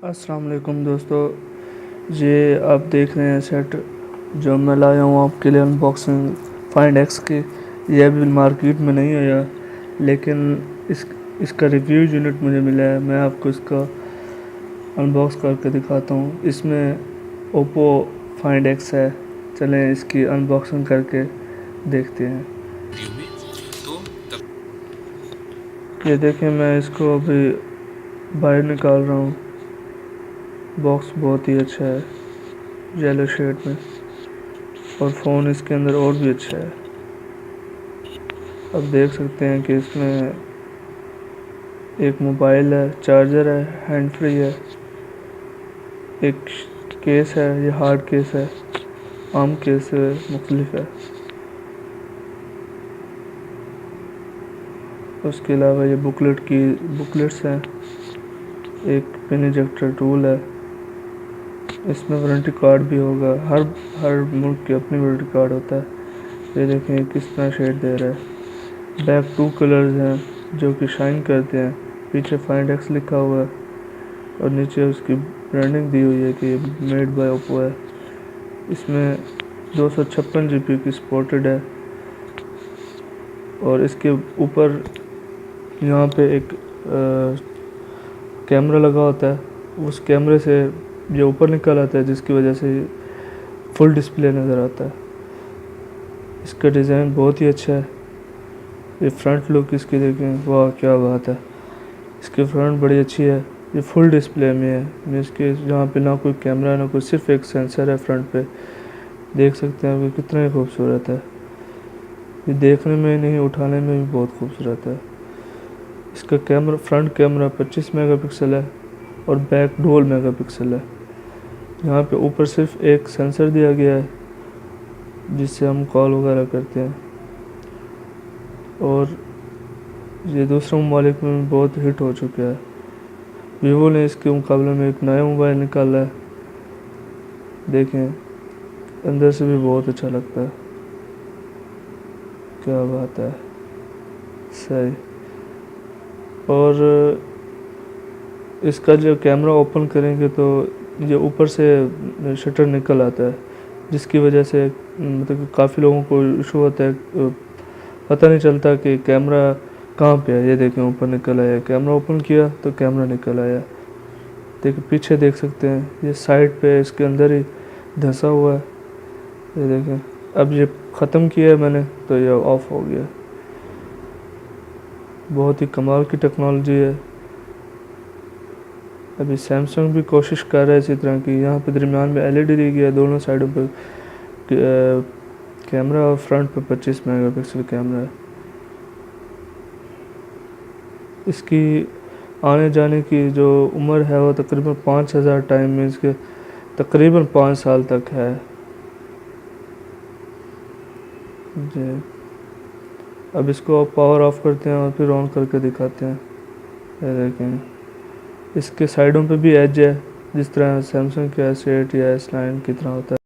अस्सलाम वालेकुम दोस्तों। ये आप देख रहे हैं सेट जो मैं लाया हूँ आपके लिए अनबॉक्सिंग फाइंड एक्स की। यह अभी मार्केट में नहीं आया, लेकिन इसका रिव्यू यूनिट मुझे मिला है। मैं आपको इसका अनबॉक्स करके दिखाता हूँ। इसमें ओप्पो फाइंड एक्स है। चलें इसकी अनबॉक्सिंग करके देखते हैं। ये देखें, मैं इसको अभी बाहर निकाल रहा हूँ। बॉक्स बहुत ही अच्छा है, येलो शेड में, और फ़ोन इसके अंदर और भी अच्छा है। अब देख सकते हैं कि इसमें एक मोबाइल है, चार्जर है, हैंड फ्री है, एक केस है, ये हार्ड केस है, आम केस से मुख्तलिफ है। उसके अलावा ये बुकलेट्स हैं, एक पिन इजेक्टर टूल है। इसमें वारंटी कार्ड भी होगा। हर मुल्क की अपनी वारंटी कार्ड होता है। ये देखें किस तरह शेड दे रहा है। बैक 2 कलर्स हैं जो कि शाइन करते हैं। पीछे फाइंड एक्स लिखा हुआ है और नीचे उसकी ब्रांडिंग दी हुई है कि मेड बाय ओप्पो है। इसमें 256 GB की सपोर्टेड है, और इसके ऊपर यहाँ पे एक कैमरा लगा होता है। उस कैमरे से ये ऊपर निकल आता है, जिसकी वजह से फुल डिस्प्ले नज़र आता है। इसका डिज़ाइन बहुत ही अच्छा है। ये फ्रंट लुक इसकी देखें, वाह क्या बात है। इसकी फ्रंट बड़ी अच्छी है। ये फुल डिस्प्ले में है। मैं इसके यहाँ पे ना कोई कैमरा ना कोई, सिर्फ एक सेंसर है फ्रंट पे। देख सकते हैं कि कितना ही खूबसूरत है। ये देखने में नहीं, उठाने में भी बहुत खूबसूरत है। इसका फ्रंट कैमरा 25 मेगापिक्सल है और बैक 12 मेगापिक्सल है। यहाँ पे ऊपर सिर्फ एक सेंसर दिया गया है जिससे हम कॉल वगैरह करते हैं, और ये दूसरे ममालिक में बहुत हिट हो चुका है। वीवो ने इसके मुकाबले में एक नया मोबाइल निकाला है। देखें, अंदर से भी बहुत अच्छा लगता है। क्या बात है, सही। और इसका जो कैमरा ओपन करेंगे तो ये ऊपर से शटर निकल आता है, जिसकी वजह से मतलब काफ़ी लोगों को इशू होता है, पता नहीं चलता कि कैमरा कहाँ पे है। ये देखें, ऊपर निकल आया। कैमरा ओपन किया तो कैमरा निकल आया। देखिए पीछे देख सकते हैं, ये साइड पे इसके अंदर ही धंसा हुआ है। ये देखें, अब ये ख़त्म किया है मैंने तो ये ऑफ हो गया। बहुत ही कमाल की टेक्नोलॉजी है। अभी सैमसंग भी कोशिश कर रहा है इसी तरह की। यहाँ पे दरमियान में LED दी गया है, दोनों साइडों पे कैमरा, और फ्रंट पे 25 मेगापिक्सल कैमरा है। इसकी आने जाने की जो उम्र है वो तकरीबन 5000 टाइम में, इसके तकरीबन 5 साल तक है जी। अब इसको पावर ऑफ करते हैं और फिर ऑन करके दिखाते हैं। ये देखें, इसके साइडों पे भी एज है, जिस तरह सैमसंग के S8 या S9 की तरह होता है।